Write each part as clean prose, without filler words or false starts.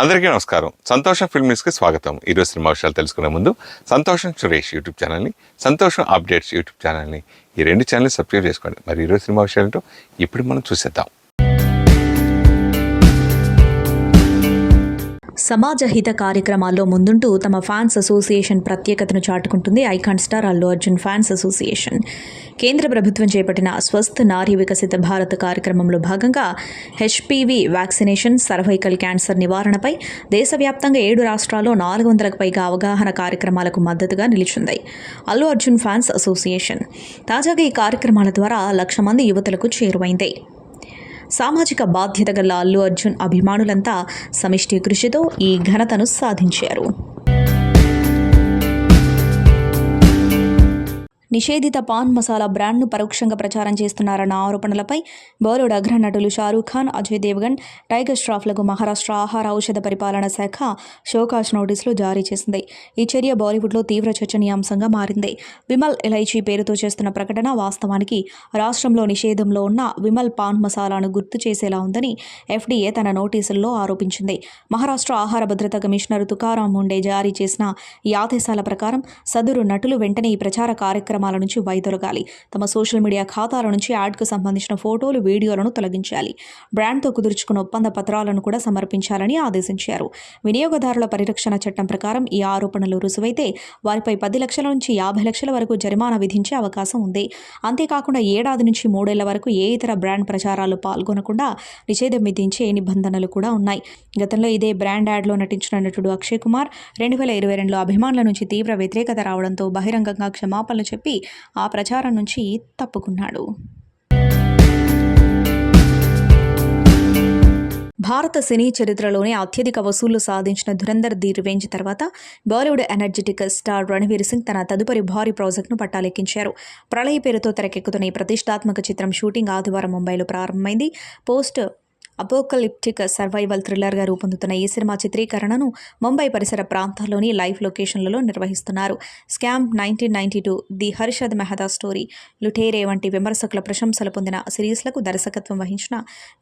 అందరికీ నమస్కారం. సంతోషం ఫిల్మ్ న్యూస్కి స్వాగతం. ఈరోజు సినిమా విషయాలు తెలుసుకునే ముందు సంతోషం సురేష్ యూట్యూబ్ ఛానల్ని, సంతోషం అప్డేట్స్ యూట్యూబ్ ఛానల్ని, ఈ రెండు ఛానల్ని సబ్స్క్రైబ్ చేసుకోండి. మరి ఈరోజు సినిమా విషయాలతో ఇప్పుడు మనం చూసేద్దాం. సమాజ హిత కార్యక్రమాల్లో ముందుంటూ తమ ఫ్యాన్స్ అసోసియేషన్ ప్రత్యేకతను చాటుకుంటుంది icon star Allu Arjun fans association. కేంద్ర ప్రభుత్వం చేపట్టిన స్వస్థ్ నారీ వికసిత భారత్ కార్యక్రమంలో భాగంగా హెచ్పివి వ్యాక్సినేషన్, సర్వైకల్ క్యాన్సర్ నివారణపై దేశవ్యాప్తంగా 7 రాష్ట్రాల్లో 400కు పైగా అవగాహన కార్యక్రమాలకు మద్దతుగా నిలిచింది అల్లు అర్జున్ ఫ్యాన్స్ అసోసియేషన్. తాజాగా ఈ కార్యక్రమాల ద్వారా 1,00,000 మంది యువతులకు చేరువైంది. సామాజిక బాధ్యత గల అల్లు అర్జున్ అభిమానులంతా సమిష్టి కృషితో ఈ ఘనతను సాధించారు. నిషేధిత పాన్ మసాలా బ్రాండ్ను పరోక్షంగా ప్రచారం చేస్తున్నారన్న ఆరోపణలపై బాలీవుడ్ అగ్రనటులు షారూఖ్ ఖాన్, అజయ్ దేవ్గన్, టైగర్ ష్రాఫ్లకు మహారాష్ట్ర ఆహార ఔషధ పరిపాలన శాఖ షోకాజ్ నోటీసులు జారీ చేసింది. ఈ చర్య బాలీవుడ్లో తీవ్ర చర్చనీయాంశంగా మారింది. విమల్ ఇలైచీ పేరుతో చేస్తున్న ప్రకటన వాస్తవానికి రాష్ట్రంలో నిషేధంలో ఉన్న విమల్ పాన్ మసాలాను గుర్తు చేసేలా ఉందని ఎఫ్డీఏ తన నోటీసుల్లో ఆరోపించింది. మహారాష్ట్ర ఆహార భద్రతా కమిషనర్ తుకారాం ముండే జారీ చేసిన ఈ ఆదేశాల ప్రకారం సదరు నటులు వెంటనే ఈ ప్రచార కార్యక్రమాల నుంచి వైదొలగాలి. తమ సోషల్ మీడియా ఖాతాల నుంచి యాడ్కు సంబంధించిన ఫోటోలు, వీడియోలను తొలగించాలి. బ్రాండ్తో కుదుర్చుకున్న ఒప్పంద పత్రాలను కూడా సమర్పించాలని ఆదేశించారు. వినియోగదారుల పరిరక్షణ చట్టం ప్రకారం ఈ ఆరోపణలు రుజువైతే వారిపై 10 లక్షల నుంచి 50 లక్షల వరకు జరిమానా విధించే అవకాశం ఉంది. అంతేకాకుండా 7 ఏళ్ల నుంచి 3 ఏళ్ల వరకు ఏ ఇతర బ్రాండ్ ప్రచారాలు పాల్గొనకుండా నిషేధం విధించే నిబంధనలు కూడా ఉన్నాయి. గతంలో ఇదే బ్రాండ్ యాడ్లో నటించిన నటుడు అక్షయ్ కుమార్ 2022లో అభిమానుల నుంచి తీవ్ర వ్యతిరేకత రావడంతో బహిరంగంగా క్షమాపణలు చెప్పి ఆ ప్రచారం నుంచి తప్పుకున్నాడు. భారత సినీ చరిత్రలోనే అత్యధిక వసూళ్లు సాధించిన ధురంధర్ ది రివెంజ్ తర్వాత బాలీవుడ్ ఎనర్జెటిక్ స్టార్ రణవీర్ సింగ్ తన తదుపరి భారీ ప్రాజెక్టును పట్టాలెక్కించారు. ప్రళయ్ పేరుతో తెరకెక్కుతున్న ఈ ప్రతిష్టాత్మక చిత్రం షూటింగ్ ఆదివారం ముంబైలో ప్రారంభమైంది. పోస్ట్ అపోకలిప్టిక్ సర్వైవల్ థ్రిల్లర్గా రూపొందుతున్న ఈ సినిమా చిత్రీకరణను ముంబై పరిసర ప్రాంతాల్లోని లైవ్ లొకేషన్లలో నిర్వహిస్తున్నారు. Scam, 1992, the Harshad Mehta story, Lootere వంటి విమర్శకుల ప్రశంసలు పొందిన సిరీస్లకు దర్శకత్వం వహించిన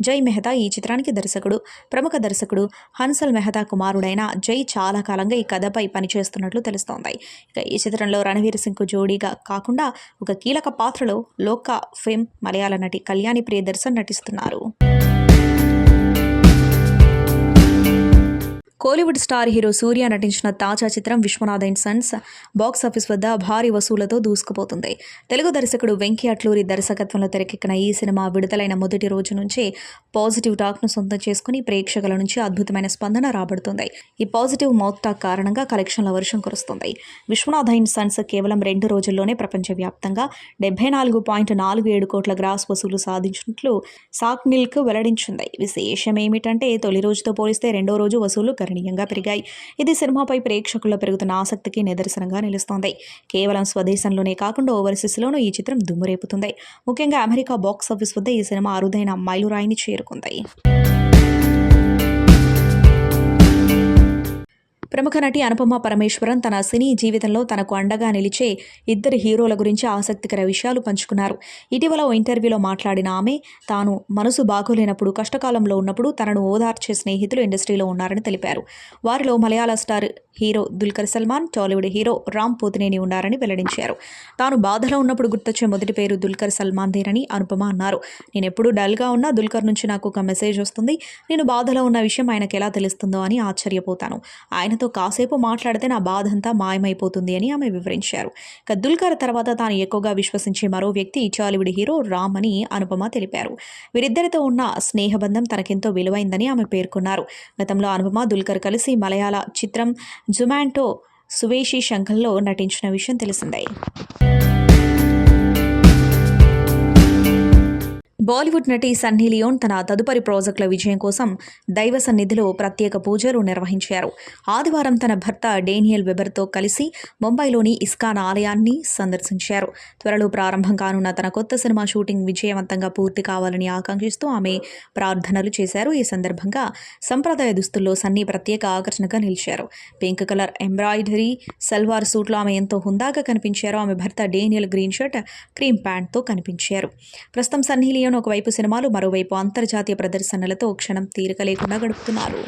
జై మెహతా ఈ చిత్రానికి దర్శకుడు. ప్రముఖ దర్శకుడు హన్సల్ మెహతా కుమారుడైన జై చాలా కాలంగా ఈ కథపై పనిచేస్తున్నట్లు తెలుస్తోంది. ఇక ఈ చిత్రంలో రణవీర్ సింగ్కు జోడీగా కాకుండా ఒక కీలక పాత్రలో లోకా ఫేమ్ మలయాళ నటి కళ్యాణి ప్రియదర్శన్ నటిస్తున్నారు. కోలీవుడ్ స్టార్ హీరో సూర్య నటించిన తాజా చిత్రం విశ్వనాథ్ అండ్ సన్స్ బాక్సాఫీస్ వద్ద భారీ వసూళ్లతో దూసుకుపోతుంది. తెలుగు దర్శకుడు వెంకీ అట్లూరి దర్శకత్వంలో తెరకెక్కిన ఈ సినిమా విడుదలైన మొదటి రోజు నుంచే పాజిటివ్ టాక్ను సొంతం చేసుకుని ప్రేక్షకుల నుంచి అద్భుతమైన స్పందన రాబడుతుంది. ఈ పాజిటివ్ మౌత్ టాక్ కారణంగా కలెక్షన్ల వర్షం కురుస్తుంది. విశ్వనాథ్ అండ్ సన్స్ కేవలం 2 రోజుల్లోనే ప్రపంచవ్యాప్తంగా 74.47 కోట్ల గ్రాస్ వసూలు సాధించినట్లు సాక్ మిల్క్ వెల్లడించింది. విశేషం ఏమిటంటే తొలి రోజుతో పోలిస్తే రెండో రోజు వసూలు గణనీయంగా పెరిగాయి. ఇది సినిమాపై ప్రేక్షకుల్లో పెరుగుతున్న ఆసక్తికి నిదర్శనంగా నిలుస్తోంది. కేవలం స్వదేశంలోనే కాకుండా ఓవర్సీస్లోనూ ఈ చిత్రం దుమ్మురేపుతుంది. ముఖ్యంగా అమెరికా బాక్సాఫీస్ వద్ద ఈ సినిమా అరుదైన మైలురాయిని చేరుకుంది. ప్రముఖ నటి అనుపమ పరమేశ్వరన్ తన సినీ జీవితంలో తనకు అండగా నిలిచే 2 హీరోల గురించి ఆసక్తికర విషయాలు పంచుకున్నారు. ఇటీవల ఓ ఇంటర్వ్యూలో మాట్లాడిన ఆమె తాను మనసు బాగోలేనప్పుడు, కష్టకాలంలో ఉన్నప్పుడు తనను ఓదార్చే స్నేహితులు ఇండస్ట్రీలో ఉన్నారని తెలిపారు. వారిలో మలయాళ star hero Dulquer Salmaan, Tollywood hero Ram Pothineni ఉన్నారని వెల్లడించారు. తాను బాధలో ఉన్నప్పుడు గుర్తొచ్చే మొదటి పేరు దుల్కర్ సల్మాన్దేనని అనుపమ అన్నారు. నేనెప్పుడు డల్గా ఉన్నా దుల్కర్ నుంచి నాకు ఒక మెసేజ్ వస్తుంది. నేను బాధలో ఉన్న విషయం ఆయనకు ఎలా తెలుస్తుందో అని ఆశ్చర్యపోతాను. ఆయనతో కాసేపు మాట్లాడితే నా బాధ అంతా మాయమైపోతుంది అని ఆమె వివరించారు. ఇక దుల్కర్ తర్వాత తాను ఎక్కువగా విశ్వసించే మరో వ్యక్తి టాలీవుడ్ హీరో రామ్ అని అనుపమ తెలిపారు. వీరిద్దరితో ఉన్న స్నేహబంధం తనకెంతో విలువైందని ఆమె పేర్కొన్నారు. గతంలో అనుపమ, దుల్కర్ కలిసి మలయాళ చిత్రం జుమాంటో సువేషి శంఖంలో నటించిన విషయం తెలిసిందే. బాలీవుడ్ నటి సన్నీ లియోన్ తన తదుపరి ప్రాజెక్టుల విజయం కోసం దైవ సన్నిధిలో ప్రత్యేక పూజలు నిర్వహించారు. ఆదివారం తన భర్త డేనియల్ వెబర్తో కలిసి ముంబైలోని ఇస్కాన్ ఆలయాన్ని సందర్శించారు. త్వరలో ప్రారంభం కానున్న తన కొత్త సినిమా షూటింగ్ విజయవంతంగా పూర్తి కావాలని ఆకాంక్షిస్తూ ఆమె ప్రార్థనలు చేశారు. ఈ సందర్భంగా సంప్రదాయ దుస్తుల్లో సన్నీ ప్రత్యేక ఆకర్షణగా నిలిచారు. పింక్ కలర్ ఎంబ్రాయిడరీ సల్వార్ సూట్లో ఆమె ఎంతో హుందాగా కనిపించారు. ఆమె భర్త డేనియల్ గ్రీన్ షర్ట్, క్రీమ్ ప్యాంట్తో కనిపించారు. ప్రస్తుతం సన్నీ లియోన్ ఒకవైపు సినిమాలు, మరోవైపు అంతర్జాతీయ ప్రదర్శనలతో క్షణం తీరిక లేకుండా గడుపుతున్నారు.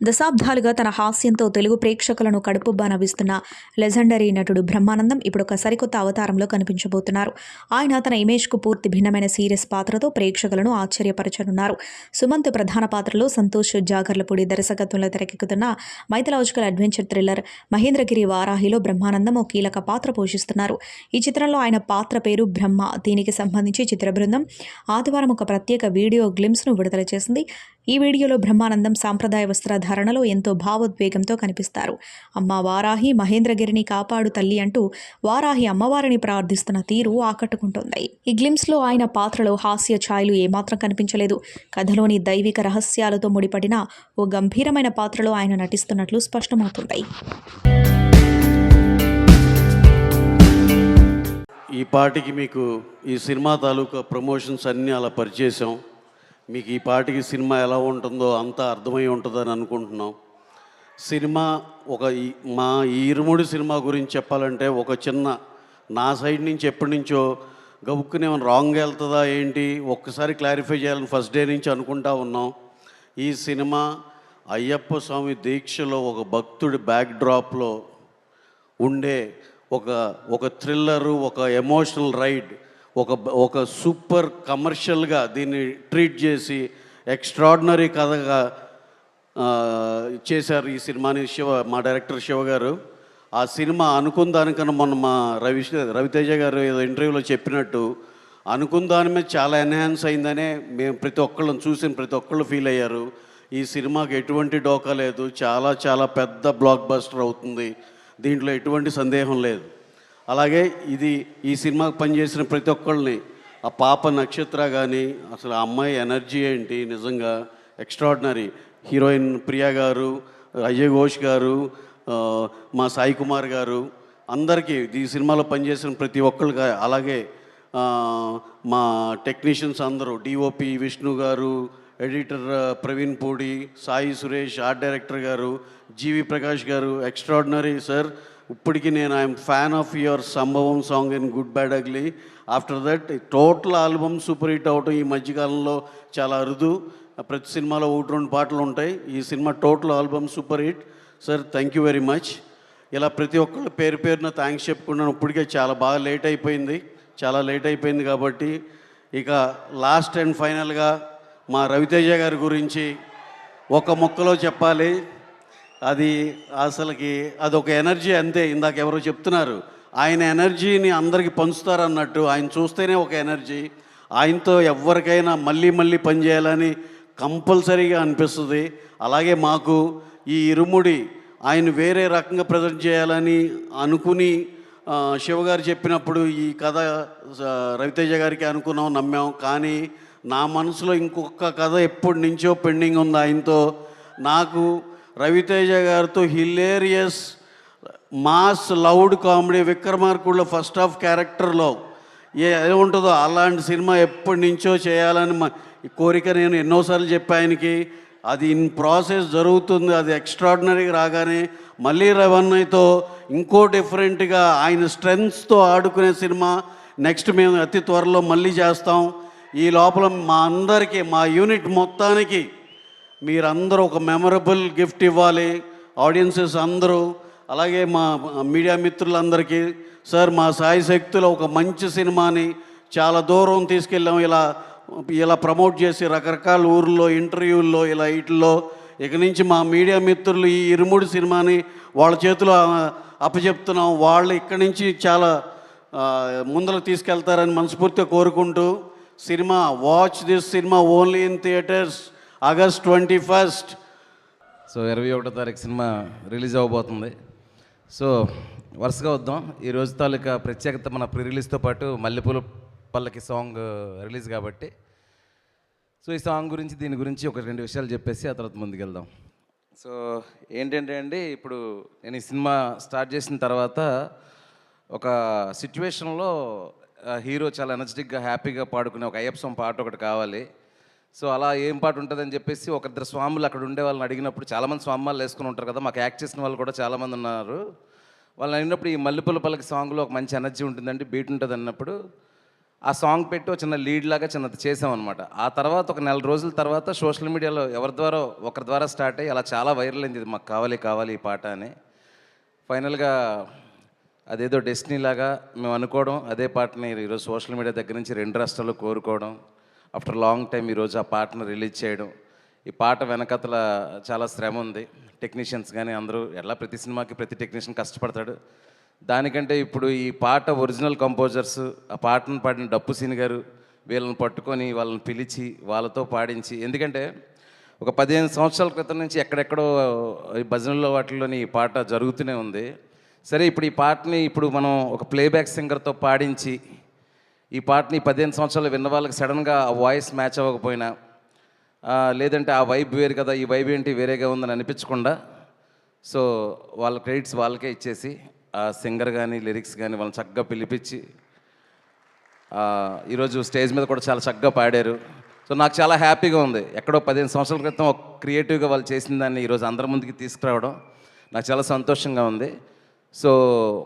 దశాబ్దాలుగా తన హాస్యంతో తెలుగు ప్రేక్షకులను కడుపుబ్బా నవ్విస్తున్న లెజెండరీ నటుడు బ్రహ్మానందం ఇప్పుడు ఒక సరికొత్త అవతారంలో కనిపించబోతున్నారు. ఆయన తన ఇమేజ్కు పూర్తి భిన్నమైన సీరియస్ పాత్రతో ప్రేక్షకులను ఆశ్చర్యపరచనున్నారు. సుమంత్ ప్రధాన పాత్రలో సంతోష్ జాగర్లపూడి దర్శకత్వంలో తెరకెక్కుతున్న మైథలాజికల్ అడ్వెంచర్ థ్రిల్లర్ మహేంద్రగిరి వారాహిలో బ్రహ్మానందం ఓ కీలక పాత్ర పోషిస్తున్నారు. ఈ చిత్రంలో ఆయన పాత్ర పేరు బ్రహ్మ. దీనికి సంబంధించి చిత్ర బృందం ఆదివారం ఒక ప్రత్యేక వీడియో గ్లిమ్స్ను విడుదల చేసింది. ఈ వీడియోలో బ్రహ్మానందం సాంప్రదాయ వస్త్రధారణలో ఎంతో భావోద్వేగంతో కనిపిస్తారు. అమ్మ వారాహి, మహేంద్రగిరిని కాపాడు తల్లి అంటూ వారాహి అమ్మవారిని ప్రార్థిస్తున్న తీరు ఆకట్టుకుంటోంది. ఈ గ్లిమ్స్లో ఆయన పాత్రలో హాస్య ఛాయలు ఏమాత్రం కనిపించలేదు. కథలోని దైవిక రహస్యాలతో ముడిపడిన ఓ గంభీరమైన పాత్రలో ఆయన నటిస్తున్నట్లు స్పష్టమవుతుంది. ఈ పాటికి మీకు ఈ సినిమా తాలూకా ప్రమోషన్స్ అన్నీ అలా పరిచేసాం. మీకు ఈ పాటికి సినిమా ఎలా ఉంటుందో అంతా అర్థమై ఉంటుందని అనుకుంటున్నాం. సినిమా మా ఈ ఇరుముడి సినిమా గురించి చెప్పాలంటే ఒక చిన్న నా సైడ్ నుంచి ఎప్పటి నుంచో గబుక్కుని ఏమైనా రాంగ్ వెళ్తుందా ఏంటి ఒక్కసారి క్లారిఫై చేయాలని ఫస్ట్ డే నుంచి అనుకుంటా ఉన్నాం. ఈ సినిమా అయ్యప్ప స్వామి దీక్షలో ఒక భక్తుడి బ్యాక్డ్రాప్లో ఉండే ఒక థ్రిల్లరు, ఒక ఎమోషనల్ రైడ్, ఒక సూపర్ కమర్షియల్గా దీన్ని ట్రీట్ చేసి ఎక్స్ట్రాడినరీ కథగా చేశారు ఈ సినిమాని మా డైరెక్టర్ శివ గారు. ఆ సినిమా అనుకున్న దానికన్నా మొన్న మా రవితేజ గారు ఏదో ఇంటర్వ్యూలో చెప్పినట్టు అనుకున్న దాని మీద చాలా ఎన్హాన్స్ అయిందనే మేము ప్రతి ఒక్కళ్ళని చూసిన ప్రతి ఒక్కళ్ళు ఫీల్ అయ్యారు. ఈ సినిమాకి ఎటువంటి డోకా లేదు, చాలా చాలా పెద్ద బ్లాక్ బస్టర్ అవుతుంది, దీంట్లో ఎటువంటి సందేహం లేదు. అలాగే ఈ సినిమాకి పనిచేసిన ప్రతి ఒక్కళ్ళని, ఆ పాప నక్షత్ర కానీ అసలు ఆ అమ్మాయి ఎనర్జీ ఏంటి నిజంగా ఎక్స్ట్రాడినరీ. హీరోయిన్ ప్రియా గారు, అజయ్ ఘోష్ గారు, మా సాయి కుమార్ గారు, అందరికీ ఈ సినిమాలో పనిచేసిన ప్రతి ఒక్కళ్ళకి, అలాగే మా టెక్నీషియన్స్ అందరూ, డిఓపి విష్ణు గారు, editor Praveen Pudi, Sai Suresh, art director గారు, జీవి ప్రకాష్ గారు, ఎక్స్ట్రాడినరీ సార్. ఇప్పటికీ నేను ఐఎమ్ ఫ్యాన్ ఆఫ్ యువర్ సంభవం song in good bad ugly. After that total album super hit అవటం ఈ మధ్యకాలంలో చాలా అరుదు. ప్రతి సినిమాలో 1-2 పాటలు ఉంటాయి. ఈ cinema total album super hit sir. Thank you very much. ఇలా ప్రతి ఒక్కళ్ళు పేరు పేరున థ్యాంక్స్ చెప్పుకున్నాను. ఇప్పటికే చాలా బాగా లేట్ అయిపోయింది కాబట్టి ఇక లాస్ట్ అండ్ ఫైనల్గా మా రవితేజ గారి గురించి ఒక ముక్కలో చెప్పాలి. అదొక ఎనర్జీ అంతే. ఇందాక ఎవరో చెప్తున్నారు, ఆయన ఎనర్జీని అందరికీ పంచుతారన్నట్టు ఆయన చూస్తేనే ఒక ఎనర్జీ. ఆయనతో ఎవరికైనా మళ్ళీ పనిచేయాలని కంపల్సరీగా అనిపిస్తుంది. అలాగే మాకు ఈ ఇరుముడి ఆయన వేరే రకంగా ప్రజెంట్ చేయాలని అనుకుని శివగారు చెప్పినప్పుడు ఈ కథ రవితేజ గారికి అనుకున్నాం, నమ్మాం. కానీ నా మనసులో ఇంకొక కథ ఎప్పటి నుంచో పెండింగ్ ఉంది ఆయనతో. నాకు రవితేజ గారితో హిలేరియస్ మాస్ లౌడ్ కామెడీ విక్రమార్కుడులో ఫస్ట్ హాఫ్ క్యారెక్టర్లో ఏముంటుందో అలాంటి సినిమా ఎప్పటి నుంచో చేయాలని కోరిక నేను ఎన్నోసార్లు చెప్పా ఆయనకి. అది ఇన్ ప్రాసెస్ జరుగుతుంది. అది ఎక్స్ట్రాడినరీగా రాగానే మళ్ళీ రవన్నయ్యతో ఇంకో డిఫరెంట్గా ఆయన స్ట్రెంగ్స్తో ఆడుకునే సినిమా నెక్స్ట్ మేము అతి త్వరలో మళ్ళీ చేస్తాం. ఈ లోపల మా అందరికీ, మా యూనిట్ మొత్తానికి మీరందరూ ఒక మెమరబుల్ గిఫ్ట్ ఇవ్వాలి, ఆడియన్సెస్ అందరూ. అలాగే మా మీడియా మిత్రులందరికీ సార్, మా సాయి శక్తిలో ఒక మంచి సినిమాని చాలా దూరం తీసుకెళ్ళాం. ఇలా ప్రమోట్ చేసి రకరకాల ఊర్లో ఇంటర్వ్యూల్లో వీటిల్లో ఇక నుంచి మా మీడియా మిత్రులు ఈ ఇరుముడి సినిమాని వాళ్ళ చేతిలో అప్పచెప్తున్నాం. వాళ్ళు ఇక్కడి నుంచి చాలా ముందరకు తీసుకెళ్తారని మనస్ఫూర్తిగా కోరుకుంటూ, cinema watch this cinema only in theatres August 21st. So 21వ తారీఖు సినిమా రిలీజ్ అవ్వబోతుంది. సో వరుసగా వద్దాం. ఈ రోజు తాలూకా ప్రత్యేకత మన ప్రీ రిలీజ్తో పాటు మల్లెపూల పల్లకి సాంగ్ రిలీజ్ కాబట్టి, సో ఈ సాంగ్ గురించి దీని గురించి ఒక 2 విషయాలు చెప్పేసి ఆ తర్వాత ముందుకెళ్దాం. సో ఏంటంటే అండి, ఇప్పుడు నేను ఈ సినిమా స్టార్ట్ చేసిన తర్వాత ఒక సిచ్యువేషన్లో హీరో చాలా ఎనర్జెటిక్గా హ్యాపీగా పాడుకునే ఒక అయ్యప్ప స్వామి పాట ఒకటి కావాలి. సో అలా ఏం పాట ఉంటుందని చెప్పేసి ఒక 2 స్వాములు అక్కడ ఉండే వాళ్ళని అడిగినప్పుడు, చాలామంది స్వామాలు వేసుకుని ఉంటారు కదా, మాకు యాక్ట్ చేసిన వాళ్ళు కూడా చాలామంది ఉన్నారు. వాళ్ళని అడిగినప్పుడు ఈ మల్లెపూల పల్లకి సాంగ్లో ఒక మంచి ఎనర్జీ ఉంటుందండి, బీట్ ఉంటుంది అన్నప్పుడు ఆ సాంగ్ పెట్టి ఒక చిన్న లీడ్ లాగా చిన్నది చేసామన్నమాట. ఆ తర్వాత ఒక నెల రోజుల తర్వాత సోషల్ మీడియాలో ఒకరి ద్వారా స్టార్ట్ అయ్యి అలా చాలా వైరల్ అయింది, ఇది మాకు కావాలి కావాలి ఈ పాట అని. ఫైనల్గా అదేదో డెస్టినీ లాగా మేము అనుకోవడం, అదే పాటని ఈరోజు సోషల్ మీడియా దగ్గర నుంచి 2 రాష్ట్రాల్లో కోరుకోవడం, ఆఫ్టర్ లాంగ్ టైం ఈరోజు ఆ పాటను రిలీజ్ చేయడం. ఈ పాట వెనకతల చాలా శ్రమ ఉంది. టెక్నీషియన్స్ కానీ అందరూ, ఎలా ప్రతి సినిమాకి ప్రతి టెక్నీషియన్ కష్టపడతాడు. దానికంటే ఇప్పుడు ఈ పాట ఒరిజినల్ కంపోజర్స్, ఆ పాటను పాడిన డప్పు సీని గారు, వీళ్ళని పట్టుకొని వాళ్ళని పిలిచి వాళ్ళతో పాడించి, ఎందుకంటే ఒక 15 సంవత్సరాల క్రితం నుంచి ఎక్కడెక్కడో ఈ భజనల్లో వాటిల్లోని ఈ పాట జరుగుతూనే ఉంది. సరే, ఇప్పుడు ఈ పాటని మనం ఒక ప్లేబ్యాక్ సింగర్తో పాడించి ఈ పాటని 15 సంవత్సరాలు విన్న వాళ్ళకి సడన్గా ఆ వాయిస్ మ్యాచ్ అవ్వకపోయినా, లేదంటే ఆ వైబ్ వేరు కదా, ఈ వైబ్ ఏంటి వేరేగా ఉందని అనిపించకుండా, సో వాళ్ళ క్రెడిట్స్ వాళ్ళకే ఇచ్చేసి, ఆ సింగర్ కానీ లిరిక్స్ కానీ వాళ్ళని చక్కగా పిలిపించి ఈరోజు స్టేజ్ మీద కూడా చాలా చక్కగా పాడారు. సో నాకు చాలా హ్యాపీగా ఉంది. ఎక్కడో 15 సంవత్సరాల క్రితం ఒక క్రియేటివ్గా వాళ్ళు చేసిన దాన్ని ఈరోజు అందరి ముందుకి తీసుకురావడం నాకు చాలా సంతోషంగా ఉంది. సో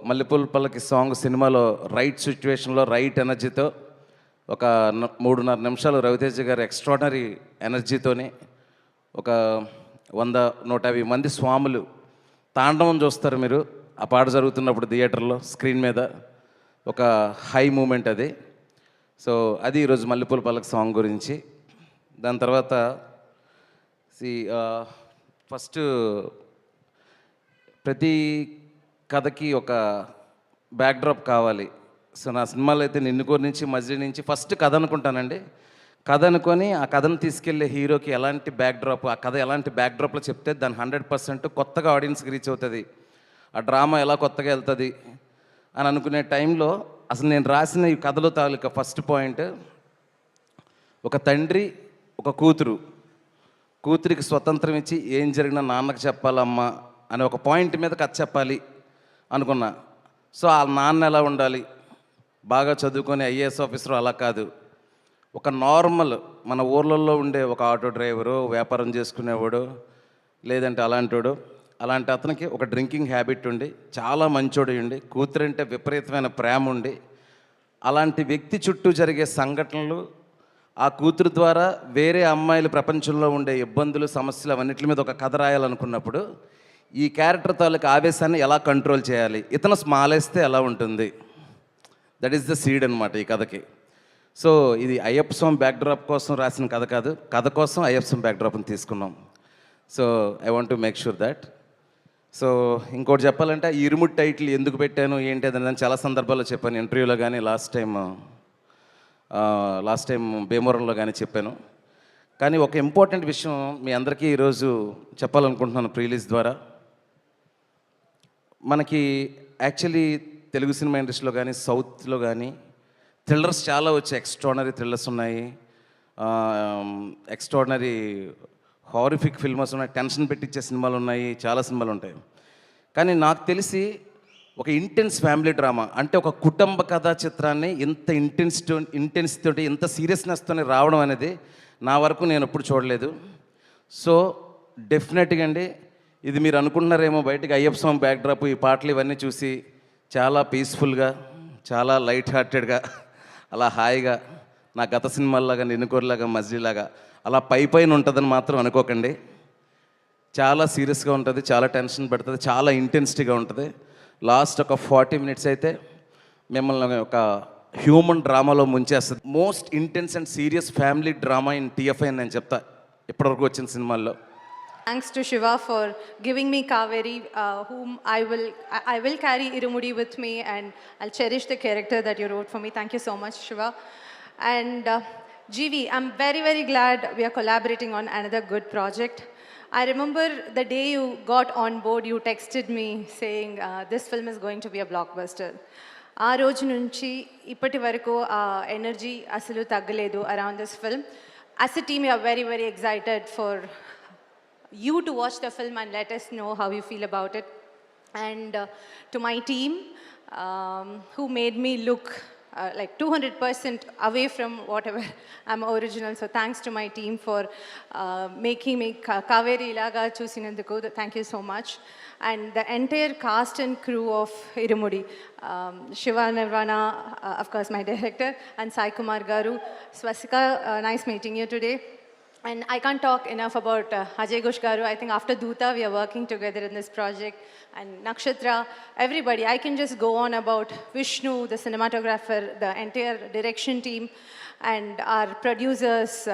మల్లెపూల పల్లకి సాంగ్ సినిమాలో రైట్ సిచ్యువేషన్లో రైట్ ఎనర్జీతో ఒక 3.5 నిమిషాలు రవితేజ గారు ఎక్స్ట్రాడనరీ ఎనర్జీతోని ఒక 100-150 మంది స్వాములు తాండవం చూస్తారు మీరు ఆ పాట జరుగుతున్నప్పుడు థియేటర్లో స్క్రీన్ మీద. ఒక హై మూమెంట్ అది. సో అది ఈరోజు మల్లెపూల పల్లకి సాంగ్ గురించి. దాని తర్వాత ఫస్ట్ ప్రతి కథకి ఒక బ్యాక్డ్రాప్ కావాలి. సో నా సినిమాలో అయితే నిన్ను కోరి నుంచి మజిలీ నుంచి ఫస్ట్ కథ అనుకుంటానండి. కథ అనుకొని ఆ కథను తీసుకెళ్లే హీరోకి ఎలాంటి బ్యాక్డ్రాప్, ఆ కథ ఎలాంటి బ్యాక్డ్రాప్లో చెప్తే దాన్ని 100% కొత్తగా ఆడియన్స్కి రీచ్ అవుతుంది, ఆ డ్రామా ఎలా కొత్తగా వెళ్తుంది అని అనుకునే టైంలో అసలు నేను రాసిన ఈ కథలో తాలూకా ఫస్ట్ పాయింట్, ఒక తండ్రి ఒక కూతురికి స్వతంత్రం ఇచ్చి ఏం జరిగినా నాన్నకు చెప్పాలమ్మా అనే ఒక పాయింట్ మీద కథ చెప్పాలి అనుకున్నా. సో ఆ నాన్న ఎలా ఉండాలి, బాగా చదువుకొని ఐఏఎస్ ఆఫీసర్ అలా కాదు, ఒక నార్మల్ మన ఊర్లలో ఉండే ఒక ఆటో డ్రైవరు, వ్యాపారం చేసుకునేవాడు, లేదంటే అలాంటి అతనికి ఒక డ్రింకింగ్ హ్యాబిట్ ఉండి చాలా మంచోడు ఉండి కూతురంటే విపరీతమైన ప్రేమ ఉండి, అలాంటి వ్యక్తి చుట్టూ జరిగే సంఘటనలు, ఆ కూతురు ద్వారా వేరే అమ్మాయిలు ప్రపంచంలో ఉండే ఇబ్బందులు, సమస్యలు అవన్నిటి మీద ఒక కథ రాయాలనుకున్నప్పుడు ఈ క్యారెక్టర్ తాలూకు ఆవేశాన్ని ఎలా కంట్రోల్ చేయాలి, ఇతను స్మాలేస్తే ఎలా ఉంటుంది, దట్ ఈస్ ద సీడ్ అనమాట ఈ కథకి. సో ఇది అయ్యప్ప స్వామి బ్యాక్డ్రాప్ కోసం రాసిన కథ కాదు, కథ కోసం అయ్యప్ప స్వామి బ్యాక్డ్రాప్ని తీసుకున్నాం. So I want to make sure that. So ఇంకోటి చెప్పాలంటే ఈ ఇరుముడి టైటిల్ ఎందుకు పెట్టాను ఏంటి అని నేను చాలా సందర్భాల్లో చెప్పాను, ఇంటర్వ్యూలో కానీ లాస్ట్ టైం భీమవరంలో కానీ చెప్పాను. కానీ ఒక ఇంపార్టెంట్ విషయం మీ అందరికీ ఈరోజు చెప్పాలనుకుంటున్నాను ప్రీలీజ్ ద్వారా. మనకి యాక్చువల్లీ తెలుగు సినిమా ఇండస్ట్రీలో కానీ సౌత్లో కానీ థ్రిల్లర్స్ చాలా వచ్చాయి, ఎక్స్ట్రాడనరీ థ్రిల్లర్స్ ఉన్నాయి, ఎక్స్ట్రాడనరీ హారిఫిక్ ఫిల్మ్స్ ఉన్నాయి, టెన్షన్ పెట్టించే సినిమాలు ఉన్నాయి, చాలా సినిమాలు ఉంటాయి. కానీ నాకు తెలిసి ఒక ఇంటెన్స్ ఫ్యామిలీ డ్రామా అంటే ఒక కుటుంబ కథా చిత్రాన్ని ఇంత ఇంటెన్సిటీ ఇంత సీరియస్నెస్తో రావడం అనేది నా వరకు నేను ఎప్పుడు చూడలేదు. సో డెఫినెట్గా అండి, ఇది మీరు అనుకుంటున్నారేమో బయటకు అయ్యప్ప స్వామి బ్యాక్డ్రాప్ ఈ పాటలు ఇవన్నీ చూసి చాలా పీస్ఫుల్గా, చాలా లైట్ హార్టెడ్గా, అలా హాయిగా నా గత సినిమాల్లాగా నిన్నుకోరిలాగా మజిలీలాగా అలా పైన ఉంటుందని మాత్రం అనుకోకండి. చాలా సీరియస్గా ఉంటుంది, చాలా టెన్షన్ పెడుతుంది, చాలా ఇంటెన్సిటీగా ఉంటుంది. లాస్ట్ ఒక 40 minutes అయితే మిమ్మల్ని ఒక హ్యూమన్ డ్రామాలో ముంచేస్తుంది. Most intense and serious family drama in TFI అని నేను చెప్తా ఇప్పటివరకు వచ్చిన సినిమాల్లో. Thanks to Shiva for giving me Kaveri, whom I will carry Irumudi with me, and I'll cherish the character that you wrote for me. Thank you so much, Shiva. And GV, I'm very, very glad we are collaborating on another good project. I remember the day you got on board, you texted me saying this film is going to be a blockbuster. ఆ రోజు నుంచి ఇప్పటి వరకు ఆ energy అసలు తగ్గలేదు around this film. As a team you are very very excited for you to watch the film and let us know how you feel about it. And to my team who made me look like 200% away from whatever I'm original. So thanks to my team for making me Kaveri ilaga chusinanduku. Thank you so much. And the entire cast and crew of Irumudi, Shiva Nirvana, of course my director, and Sai Kumar Garu. Swastika, nice meeting you today. And I can't talk enough about Ajay Ghosh Garu. I think after Doota, we are working together in this project. And Nakshatra, everybody. I can just go on about Vishnu, the cinematographer, the entire direction team, and our producers,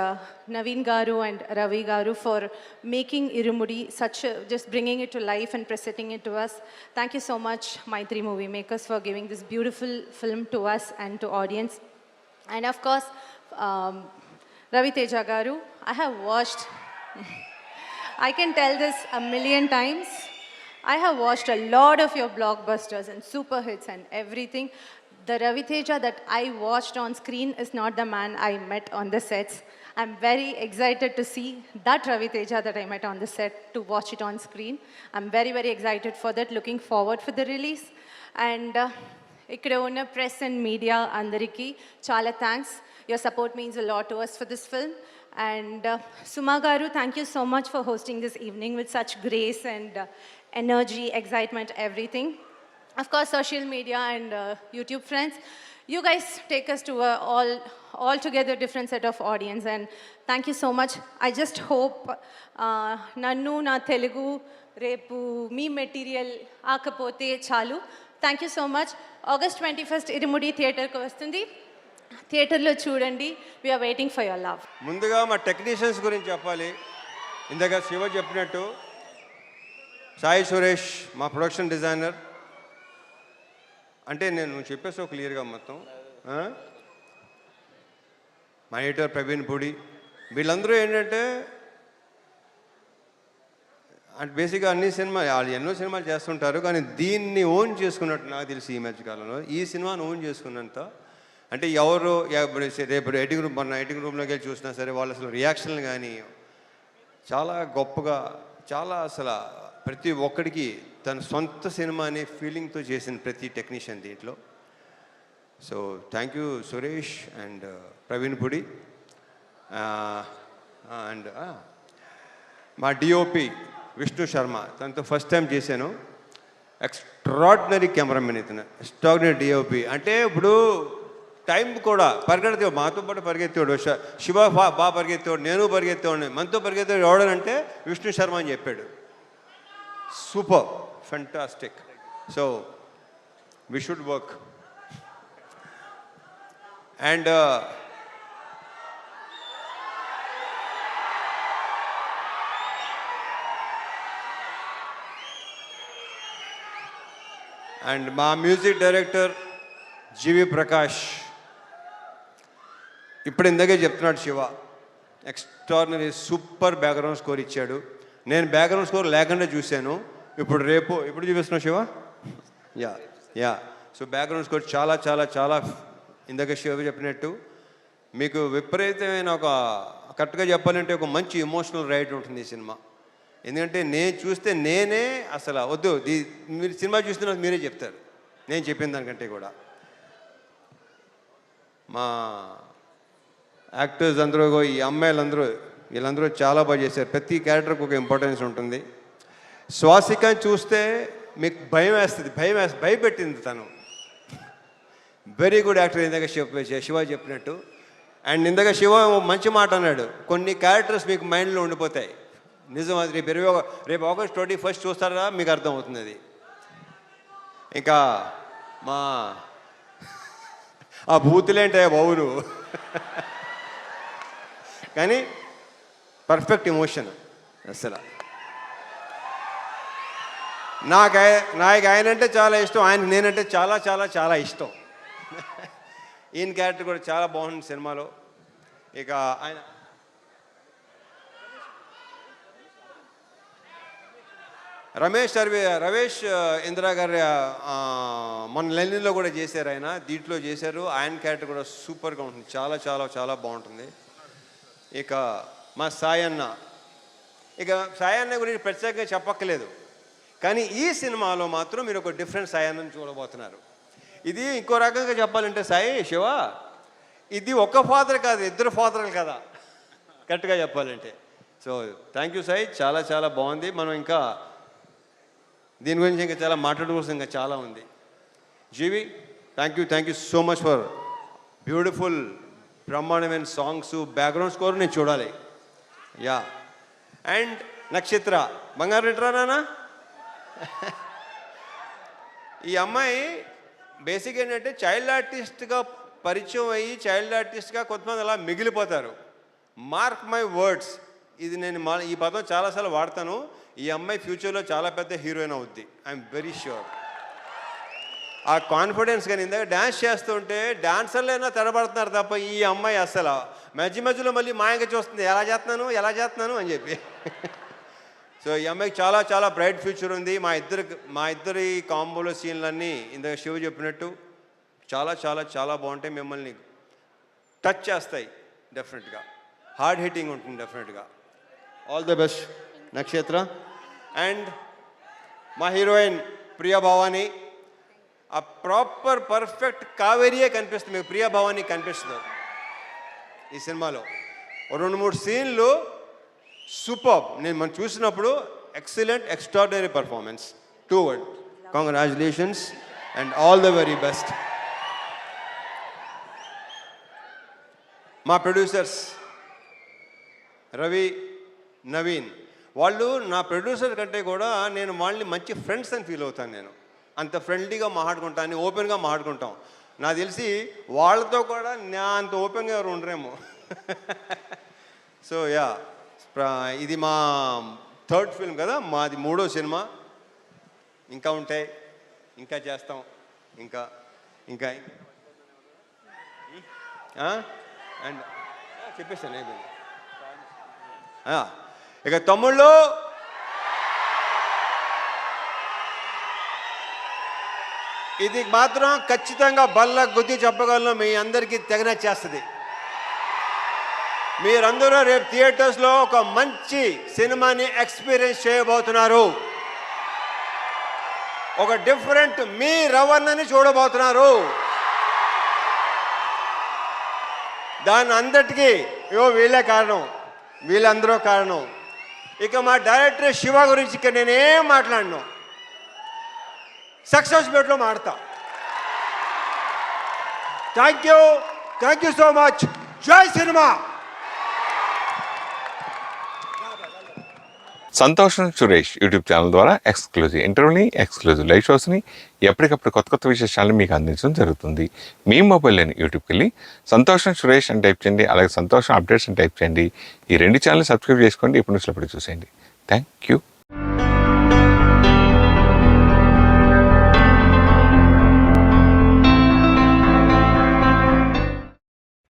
Naveen Garu and Ravi Garu, for making Irumudi just bringing it to life and presenting it to us. Thank you so much, my three movie makers, for giving this beautiful film to us and to audience. And of course, Ravi Teja Garu, I have watched, I can tell this a million times. I have watched a lot of your blockbusters and super hits and everything. The Ravi Teja that I watched on screen is not the man I met on the sets. I'm very excited to see that Ravi Teja that I met on the set, to watch it on screen. I'm very, very excited for that, looking forward for the release. And ఇక్కడ ఉన్న press and media అందరికీ చాలా thanks. Your support means a lot to us for this film. And Suma Garu, thank you so much for hosting this evening with such grace and energy, excitement, everything. Of course, social media and YouTube friends, you guys take us to a altogether different set of audience, and thank you so much. I just hope Nannu na Telugu repu me material aakapothe chalu. Thank you so much. August 21st Irumudi థియేటర్కి వస్తుంది, థియేటర్లో చూడండి. We are waiting for your love. ముందుగా మా technicians గురించి చెప్పాలి. ఇందాక శివ చెప్పినట్టు సాయి సురేష్ మా ప్రొడక్షన్ డిజైనర్. అంటే నేను చెప్పేసో క్లియర్గా మొత్తం. మా ఎడిటర్ ప్రవీణ్ పూడి, వీళ్ళందరూ ఏంటంటే అంటే బేసిక్గా అన్ని సినిమాలు వాళ్ళు ఎన్నో సినిమాలు చేస్తుంటారు, కానీ దీన్ని ఓన్ చేసుకున్నట్టు నాకు తెలిసి ఈ మధ్యకాలంలో ఈ సినిమాను ఓన్ చేసుకున్నంత అంటే ఎవరు రేపు ఎడిటింగ్ రూమ్ మన ఎడిటింగ్ రూమ్లోకి వెళ్ళి చూసినా సరే వాళ్ళు అసలు రియాక్షన్లు కానీ చాలా గొప్పగా, చాలా అసలు ప్రతి ఒక్కడికి తన సొంత సినిమా అనే ఫీలింగ్తో చేసిన ప్రతి టెక్నీషియన్ దీంట్లో. So thank you Suresh and Praveen Pudi. And మా డిఓపి విష్ణు శర్మ, తనతో ఫస్ట్ టైం చేశాను. ఎక్స్ట్రాడినరీ కెమెరామెన్ ఇతను, ఎక్స్ట్రాడినరీ డిఓపి. అంటే ఇప్పుడు టైం కూడా పరిగెత్తేవాడు, మాతో పాటు పరిగెత్తేవాడు. శివ బాగా పరిగెత్తేవాడు, నేను పరిగెత్తేవాడిని. మనతో పరిగెత్తేవాడు ఎవడనంటే విష్ణు శర్మ అని చెప్పాడు. Super, fantastic. So we should work. And and మా మ్యూజిక్ డైరెక్టర్ జీవి ప్రకాష్. ఇప్పుడు ఇందాకే చెప్తున్నాడు Siva, extraordinary super background score ఇచ్చాడు. నేను బ్యాక్గ్రౌండ్ స్కోర్ లేకుండా చూశాను. ఇప్పుడు చూపిస్తున్నావు Siva. Yeah so background score చాలా చాలా చాలా ఇందాక శివ చెప్పినట్టు మీకు విపరీతమైన ఒక కరెక్ట్గా చెప్పాలంటే ఒక మంచి ఎమోషనల్ రైడ్ ఉంటుంది ఈ సినిమా. ఎందుకంటే నేను చూస్తే నేనే అసలు వద్దు, మీరు సినిమా చూస్తున్నా మీరే చెప్తారు నేను చెప్పిన దానికంటే కూడా. మా యాక్టర్స్ అందరూ, ఈ అమ్మాయిలందరూ, వీళ్ళందరూ చాలా బాగా చేశారు. ప్రతి క్యారెక్టర్కి ఒక ఇంపార్టెన్స్ ఉంటుంది. శ్వాసిక చూస్తే మీకు భయపెట్టింది తను. Very good actor. ఇందాక శివ చెప్పినట్టు. అండ్ ఇందాక శివ మంచి మాట అన్నాడు, కొన్ని క్యారెక్టర్స్ మీకు మైండ్లో ఉండిపోతాయి. నిజం, అది రేపు ఆగస్ట్ 21 చూస్తారా మీకు అర్థమవుతుంది అది. ఇంకా మా ఆ బూతులేంటే బావును కానీ పర్ఫెక్ట్ ఎమోషన్ అసలు. నాకు ఆయనంటే చాలా ఇష్టం, ఆయన నేనంటే చాలా చాలా చాలా ఇష్టం. ఈయన క్యారెక్టర్ కూడా చాలా బాగుంది సినిమాలో. ఇక ఆయన రమేష్ ఇందిరా గారి మన లెనిన్లో కూడా చేశారు, ఆయన దీంట్లో చేశారు. ఆయన క్యారెక్టర్ కూడా సూపర్గా ఉంటుంది, చాలా చాలా చాలా బాగుంటుంది. ఇక మా సాయన్న గురించి ప్రత్యేకంగా చెప్పక్కలేదు, కానీ ఈ సినిమాలో మాత్రం మీరు ఒక డిఫరెంట్ సాయన్నని చూడబోతున్నారు. ఇది ఇంకో రకంగా చెప్పాలంటే సాయి శివ, ఇది ఒక ఫాదర్ కాదు, ఇద్దరు ఫాదర్లు కదా కరెక్ట్గా చెప్పాలంటే. సో థ్యాంక్ యూ సాయి, చాలా చాలా బాగుంది. మనం ఇంకా దీని గురించి ఇంకా చాలా మాట్లాడుకోవాల్సిన ఇంకా చాలా ఉంది. GV, thank you so much for beautiful బ్రహ్మాండమైన సాంగ్స్, బ్యాక్గ్రౌండ్ స్కోర్ నేను చూడాలి. యా, అండ్ నక్షత్ర బంగారు రిటరా నానా. ఈ అమ్మాయి బేసిక్ ఏంటంటే చైల్డ్ ఆర్టిస్ట్గా పరిచయం అయ్యి చైల్డ్ ఆర్టిస్ట్గా కొంతమంది అలా మిగిలిపోతారు. మార్క్ మై వర్డ్స్, ఇది నేను ఈ పదం చాలాసార్లు వాడతాను. ఈ అమ్మాయి ఫ్యూచర్లో చాలా పెద్ద హీరోయిన్ అవుద్ది, ఐఎమ్ వెరీ ష్యూర్. ఆ కాన్ఫిడెన్స్ కానీ ఇందాక డ్యాన్స్ చేస్తుంటే డాన్సర్లైనా తెరబడుతున్నారు తప్ప ఈ అమ్మాయి అసలు మధ్యలో మళ్ళీ మాయంగా చూస్తుంది, ఎలా చేస్తున్నాను అని చెప్పి. సో ఈ అమ్మాయికి చాలా చాలా బ్రైట్ ఫ్యూచర్ ఉంది. మా ఇద్దరి కాంబోలో సీన్లన్నీ ఇందాక శివ చెప్పినట్టు చాలా చాలా చాలా బాగుంటాయి, మిమ్మల్ని టచ్ చేస్తాయి డెఫినెట్గా, హార్డ్ హిట్టింగ్ ఉంటుంది డెఫినెట్గా. ఆల్ ద బెస్ట్ నక్షత్ర. అండ్ మా హీరోయిన్ ప్రియా భవాని, ఆ ప్రాపర్ పర్ఫెక్ట్ కావేరియే కనిపిస్తుంది మీకు, ప్రియా భవాని కనిపిస్తుంది ఈ సినిమాలో. 2-3 సీన్లు సూపర్, మనం చూసినప్పుడు excellent, extraordinary performance. 2 words, congratulations and all the very best. మా ప్రొడ్యూసర్స్ రవి, నవీన్, వాళ్ళు నా ప్రొడ్యూసర్ కంటే కూడా నేను వాళ్ళని మంచి ఫ్రెండ్స్ అని ఫీల్ అవుతాను. నేను అంత ఫ్రెండ్లీగా మాట్లాడుకుంటాను, ఓపెన్గా మాట్లాడుకుంటాం. నాకు తెలిసి వాళ్ళతో కూడా నా అంత ఓపెన్గా ఎవరు ఉండరేమో. సో యా, ఇది మా 3rd ఫిల్మ్ కదా, మాది 3వ సినిమా. ఇంకా ఉంటాయి, ఇంకా చేస్తాం, ఇంకా ఇంకా అండ్ చెప్పేస్తాను అయిపోయింది. ఇక తమ్ముళ్ళు, ఇది మాత్రం ఖచ్చితంగా బల్ల గుద్ది చెప్పగలను, మీ అందరికీ తెగనచ్చేస్తుంది. మీరందరూ రేపు థియేటర్స్లో ఒక మంచి సినిమాని ఎక్స్పీరియన్స్ చేయబోతున్నారు. ఒక డిఫరెంట్ మీ రవణని చూడబోతున్నారు. దాని అందరికీ వీళ్ళే కారణం, వీళ్ళందరూ కారణం. ఇక మా డైరెక్టర్ శివ గురించి ఇక నేనేం మాట్లాడను, సక్సెస్ మీట్లో మాడతా. Thank you so much. జై సినిమా. సంతోషం సురేష్ యూట్యూబ్ ఛానల్ ద్వారా ఎక్స్క్లూజివ్ ఇంటర్వ్యూని, ఎక్స్క్లూజివ్ లైవ్ షోస్ని, ఎప్పటికప్పుడు కొత్త విశేషాలను మీకు అందించడం జరుగుతుంది. మీ మొబైల్లోని యూట్యూబ్కి వెళ్ళి సంతోషం సురేష్ అని టైప్ చేయండి, అలాగే సంతోషం అప్డేట్స్ అని టైప్ చేయండి. ఈ 2 ఛానల్ సబ్స్క్రైబ్ చేసుకోండి, ఎప్పుడు చూసేయండి. Thank you.